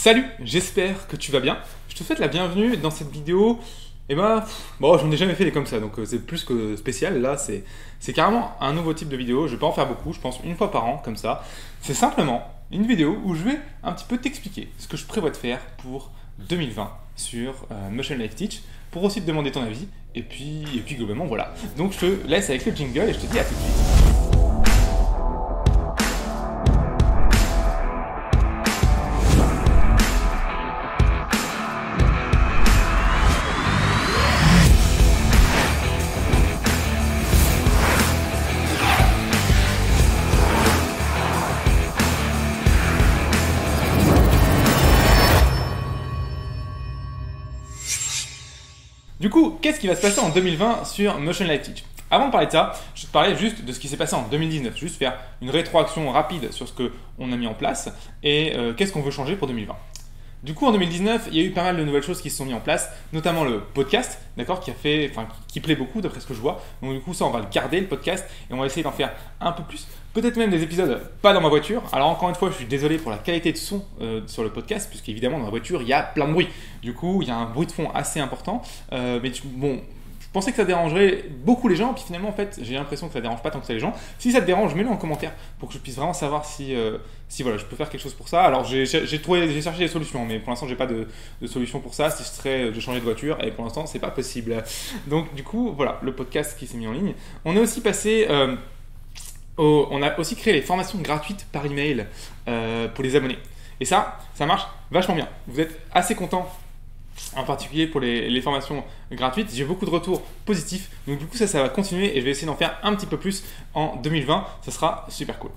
Salut, j'espère que tu vas bien. Je te souhaite la bienvenue dans cette vidéo. Et bon, j'en ai jamais fait des comme ça, donc c'est plus que spécial. Là, c'est carrément un nouveau type de vidéo. Je vais pas en faire beaucoup, je pense une fois par an, comme ça. C'est simplement une vidéo où je vais un petit peu t'expliquer ce que je prévois de faire pour 2020 sur Motion Life Teach, pour aussi te demander ton avis. Et puis globalement, voilà. Donc je te laisse avec le jingle et je te dis à tout de suite. Du coup, qu'est-ce qui va se passer en 2020 sur Motion Life Teach? Avant de parler de ça, je vais te parler juste de ce qui s'est passé en 2019, juste faire une rétroaction rapide sur ce qu'on a mis en place et qu'est-ce qu'on veut changer pour 2020. Du coup, en 2019, il y a eu pas mal de nouvelles choses qui se sont mises en place, notamment le podcast, d'accord, qui plaît beaucoup d'après ce que je vois. Donc du coup, ça, on va le garder, le podcast, et on va essayer d'en faire un peu plus. Peut-être même des épisodes pas dans ma voiture. Alors encore une fois, je suis désolé pour la qualité de son sur le podcast, puisqu'évidemment, dans la voiture, il y a plein de bruit. Du coup, il y a un bruit de fond assez important. Bon, je pensais que ça dérangerait beaucoup les gens, puis finalement, en fait, j'ai l'impression que ça dérange pas tant que ça les gens. Si ça te dérange, mets-le en commentaire pour que je puisse vraiment savoir si voilà, je peux faire quelque chose pour ça. Alors, j'ai cherché des solutions, mais pour l'instant, j'ai pas de solution pour ça. Si ce serait de changer de voiture, et pour l'instant, c'est pas possible. Donc, du coup, voilà, le podcast qui s'est mis en ligne. On est aussi passé. On a aussi créé les formations gratuites par email pour les abonnés. Et ça marche vachement bien. Vous êtes assez contents, en particulier pour les formations gratuites. J'ai beaucoup de retours positifs. Donc du coup, ça va continuer et je vais essayer d'en faire un petit peu plus en 2020. Ça sera super cool.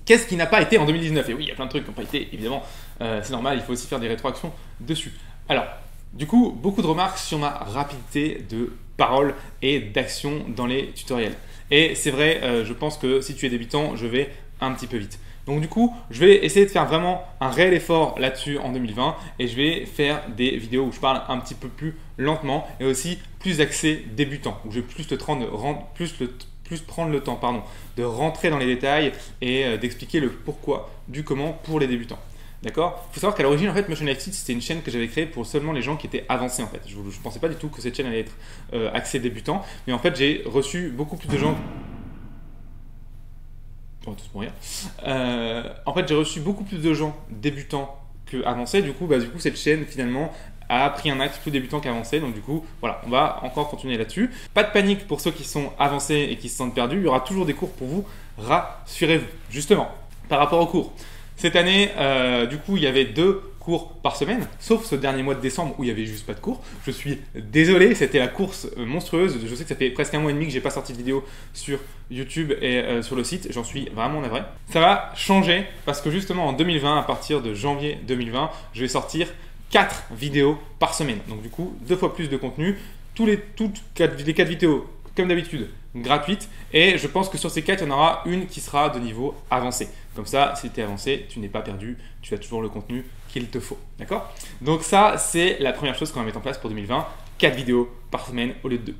Qu'est-ce qui n'a pas été en 2019? Et oui, il y a plein de trucs qui n'ont pas été, évidemment. C'est normal, il faut aussi faire des rétroactions dessus. Alors, du coup, beaucoup de remarques sur ma rapidité de parole et d'action dans les tutoriels. Et c'est vrai, je pense que si tu es débutant, je vais un petit peu vite. Donc du coup, je vais essayer de faire vraiment un réel effort là-dessus en 2020 et je vais faire des vidéos où je parle un petit peu plus lentement et aussi plus axé débutant, où je vais plus prendre le temps de rentrer dans les détails et d'expliquer le pourquoi du comment pour les débutants. D'accord? Il faut savoir qu'à l'origine, en fait, Motion Life Teach, c'était une chaîne que j'avais créée pour seulement les gens qui étaient avancés, en fait. Je ne pensais pas du tout que cette chaîne allait être axée débutant, mais en fait, j'ai reçu beaucoup plus de gens. On va tous mourir. En fait, j'ai reçu beaucoup plus de gens débutants qu'avancés. Du coup, cette chaîne, finalement, a pris un axe plus débutant qu'avancé. Donc du coup, voilà, on va encore continuer là-dessus. Pas de panique pour ceux qui sont avancés et qui se sentent perdus. Il y aura toujours des cours pour vous. Rassurez-vous. Justement, par rapport aux cours. Cette année, du coup, il y avait 2 cours par semaine, sauf ce dernier mois de décembre où il n'y avait juste pas de cours. Je suis désolé, c'était la course monstrueuse. Je sais que ça fait presque un mois et demi que j'ai pas sorti de vidéo sur YouTube et sur le site. J'en suis vraiment navré. Ça va changer parce que justement en 2020, à partir de janvier 2020, je vais sortir 4 vidéos par semaine. Donc du coup, 2 fois plus de contenu. Les 4 vidéos, comme d'habitude, gratuites. Et je pense que sur ces 4, il y en aura une qui sera de niveau avancé. Comme ça, si tu es avancé, tu n'es pas perdu, tu as toujours le contenu qu'il te faut. D'accord? Donc ça, c'est la première chose qu'on va mettre en place pour 2020. 4 vidéos par semaine au lieu de 2.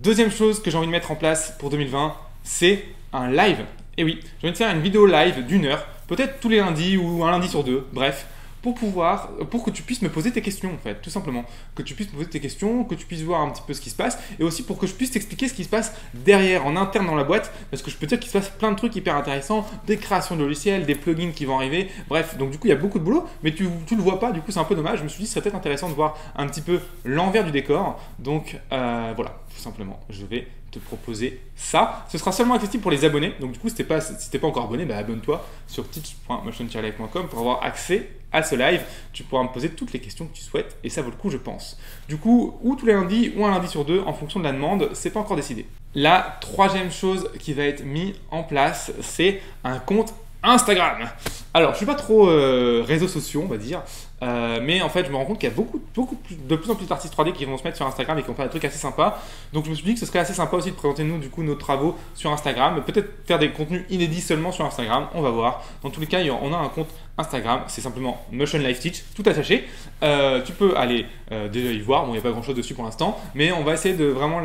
Deuxième chose que j'ai envie de mettre en place pour 2020, c'est un live. Et oui, j'ai envie de faire une vidéo live d'1 heure, peut-être tous les lundis ou un lundi sur 2, bref. Pour que tu puisses me poser tes questions, en fait, tout simplement. Que tu puisses me poser tes questions, que tu puisses voir un petit peu ce qui se passe, et aussi pour que je puisse t'expliquer ce qui se passe derrière, en interne dans la boîte, parce que je peux te dire qu'il se passe plein de trucs hyper intéressants, des créations de logiciels, des plugins qui vont arriver, bref, donc du coup il y a beaucoup de boulot, mais tu le vois pas, du coup c'est un peu dommage. Je me suis dit ce serait peut-être intéressant de voir un petit peu l'envers du décor, donc voilà, tout simplement, je vais te proposer ça. Ce sera seulement accessible pour les abonnés. Donc du coup, si t'es pas encore abonné, abonne-toi sur teach.motion-life.com pour avoir accès à ce live. Tu pourras me poser toutes les questions que tu souhaites et ça vaut le coup, je pense. Du coup, ou tous les lundis ou un lundi sur 2 en fonction de la demande, c'est pas encore décidé. La troisième chose qui va être mise en place, c'est un compte Instagram. Alors, je suis pas trop réseaux sociaux, on va dire, mais en fait, je me rends compte qu'il y a de plus en plus d'artistes 3D qui vont se mettre sur Instagram et qui vont faire des trucs assez sympas. Donc, je me suis dit que ce serait assez sympa aussi de présenter du coup nos travaux sur Instagram, peut-être faire des contenus inédits seulement sur Instagram. On va voir. Dans tous les cas, on a un compte Instagram, c'est simplement Motion Life Teach, tout attaché. Tu peux aller déjà y voir. Bon, il n'y a pas grand-chose dessus pour l'instant, mais on va essayer de vraiment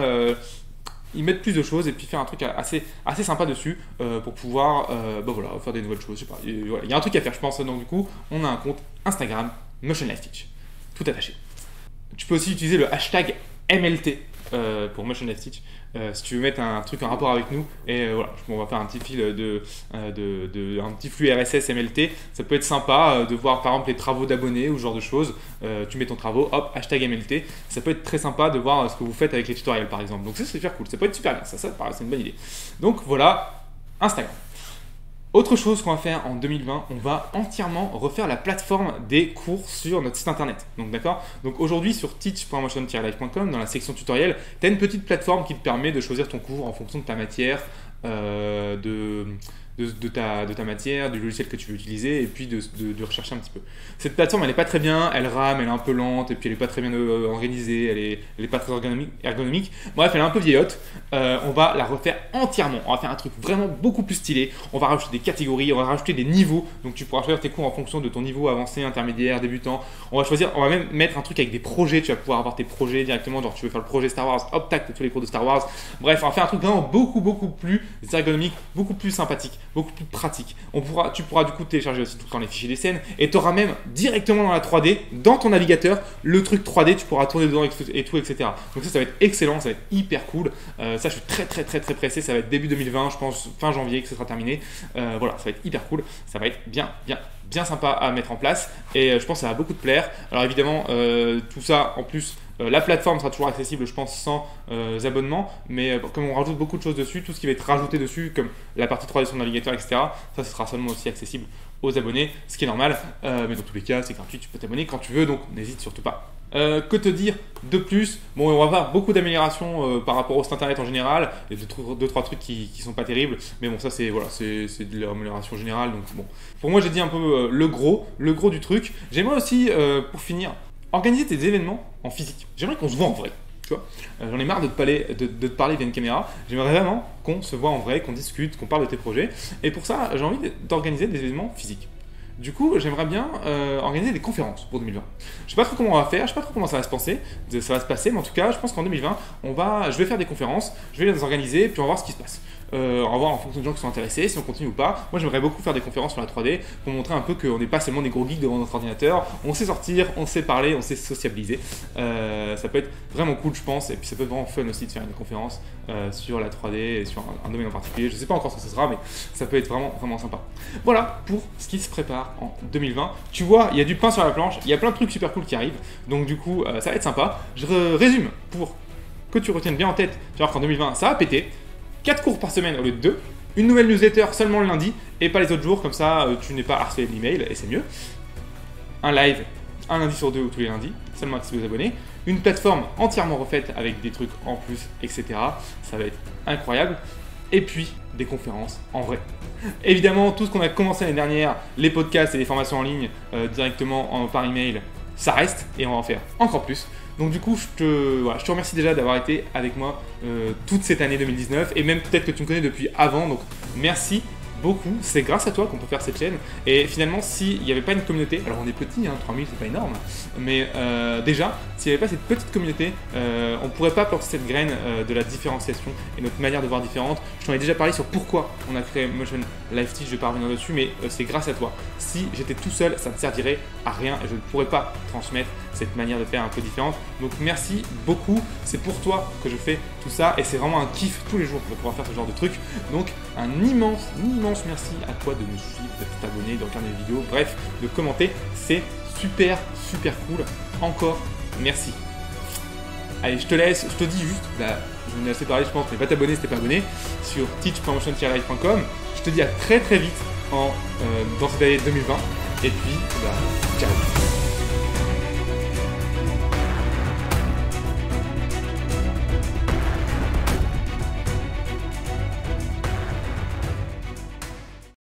y mettre plus de choses et puis faire un truc assez sympa dessus pour pouvoir voilà, faire des nouvelles choses. Je sais pas. Voilà. Il y a un truc à faire, je pense. Donc du coup, on a un compte Instagram Motion Life Teach, tout attaché. Tu peux aussi utiliser le hashtag MLT pour Motion Life Teach. Si tu veux mettre un truc en rapport avec nous, et voilà, on va faire un petit fil un petit flux RSS MLT. Ça peut être sympa de voir par exemple les travaux d'abonnés ou ce genre de choses. Tu mets ton travaux, hop, hashtag MLT. Ça peut être très sympa de voir ce que vous faites avec les tutoriels par exemple. Donc ça, c'est super cool. Ça peut être super bien. Ça c'est une bonne idée. Donc voilà, Instagram. Autre chose qu'on va faire en 2020, on va entièrement refaire la plateforme des cours sur notre site internet. Donc d'accord. Donc aujourd'hui sur teach.motion-life.com, dans la section tutoriel, tu as une petite plateforme qui te permet de choisir ton cours en fonction de ta matière, de ta matière, du logiciel que tu veux utiliser et puis de rechercher un petit peu. Cette plateforme elle n'est pas très bien, elle rame, elle est un peu lente et puis elle n'est pas très bien organisée, elle est pas très ergonomique. Bref, elle est un peu vieillotte. On va la refaire entièrement. On va faire un truc vraiment beaucoup plus stylé. On va rajouter des catégories, on va rajouter des niveaux. Donc tu pourras choisir tes cours en fonction de ton niveau avancé, intermédiaire, débutant. On va même mettre un truc avec des projets. Tu vas pouvoir avoir tes projets directement. Genre tu veux faire le projet Star Wars, hop tac, tous les cours de Star Wars. Bref, on va faire un truc vraiment beaucoup plus ergonomique, beaucoup plus sympathique, beaucoup plus pratique. Tu pourras du coup télécharger aussi tout le temps les fichiers des scènes et tu auras même directement dans la 3D, dans ton navigateur, le truc 3D, tu pourras tourner dedans et tout, etc. Donc ça va être excellent, ça va être hyper cool. Ça, je suis très pressé, ça va être début 2020, je pense fin janvier que ce sera terminé. Voilà, ça va être hyper cool, ça va être bien sympa à mettre en place et je pense que ça va beaucoup te plaire. Alors évidemment, tout ça en plus, la plateforme sera toujours accessible, je pense, sans abonnement, mais comme on rajoute beaucoup de choses dessus, tout ce qui va être rajouté dessus, comme la partie 3D sur le navigateur, etc., ça sera seulement aussi accessible aux abonnés, ce qui est normal, mais dans tous les cas, c'est gratuit, tu peux t'abonner quand tu veux, donc n'hésite surtout pas. Que te dire de plus? Bon, on va voir beaucoup d'améliorations par rapport au site internet en général. Il y a deux, trois trucs qui sont pas terribles, mais bon, ça c'est de l'amélioration générale. Donc bon, pour moi j'ai dit un peu le gros du truc. J'aimerais aussi, pour finir, organiser tes événements en physique. J'aimerais qu'on se voit en vrai. Tu vois, j'en ai marre de te parler via une caméra. J'aimerais vraiment qu'on se voit en vrai, qu'on discute, qu'on parle de tes projets. Et pour ça, j'ai envie d'organiser des événements physiques. Du coup, j'aimerais bien organiser des conférences pour 2020. Je sais pas trop comment on va faire, je sais pas trop comment ça va se passer, mais en tout cas, je pense qu'en 2020, je vais faire des conférences, je vais les organiser, puis on va voir ce qui se passe. On va voir en fonction des gens qui sont intéressés, si on continue ou pas. Moi, j'aimerais beaucoup faire des conférences sur la 3D pour montrer un peu qu'on n'est pas seulement des gros geeks devant notre ordinateur. On sait sortir, on sait parler, on sait sociabiliser. Ça peut être vraiment cool, je pense, et puis ça peut être vraiment fun aussi de faire une conférence sur la 3D et sur un domaine en particulier. Je sais pas encore ce que ce sera, mais ça peut être vraiment sympa. Voilà pour ce qui se prépare en 2020. Tu vois, il y a du pain sur la planche, il y a plein de trucs super cool qui arrivent. Donc du coup, ça va être sympa. Je résume pour que tu retiennes bien en tête. Tu vas voir qu'en 2020, ça va péter. 4 cours par semaine au lieu de 2, une nouvelle newsletter seulement le lundi et pas les autres jours, comme ça tu n'es pas harcelé de l'email et c'est mieux. Un live un lundi sur 2 ou tous les lundis, seulement accessible aux abonnés. Une plateforme entièrement refaite avec des trucs en plus, etc. Ça va être incroyable. Et puis des conférences en vrai. Évidemment, tout ce qu'on a commencé l'année dernière, les podcasts et les formations en ligne directement par email, ça reste et on va en faire encore plus. Donc du coup, je te remercie déjà d'avoir été avec moi toute cette année 2019 et même peut-être que tu me connais depuis avant, donc merci beaucoup, c'est grâce à toi qu'on peut faire cette chaîne et finalement s'il n'y avait pas une communauté, alors on est petit, 3000 c'est pas énorme, mais déjà s'il n'y avait pas cette petite communauté, on ne pourrait pas porter cette graine de la différenciation et notre manière de voir différente. Je t'en ai déjà parlé sur pourquoi on a créé Motion Life Teach, je ne vais pas revenir dessus, mais c'est grâce à toi. Si j'étais tout seul, ça ne servirait à rien et je ne pourrais pas transmettre cette manière de faire un peu différente. Donc merci beaucoup, c'est pour toi que je fais tout ça et c'est vraiment un kiff tous les jours de pouvoir faire ce genre de truc. Donc un immense merci à toi de me suivre, de t'abonner, de regarder les vidéos, bref, de commenter, c'est super cool. Encore merci. Allez, je te laisse, je te dis juste, je m'en ai assez parlé je pense, mais va t'abonner si t'es pas abonné sur teach.motion-life.com. Je te dis à très vite dans cette année 2020 et puis ciao.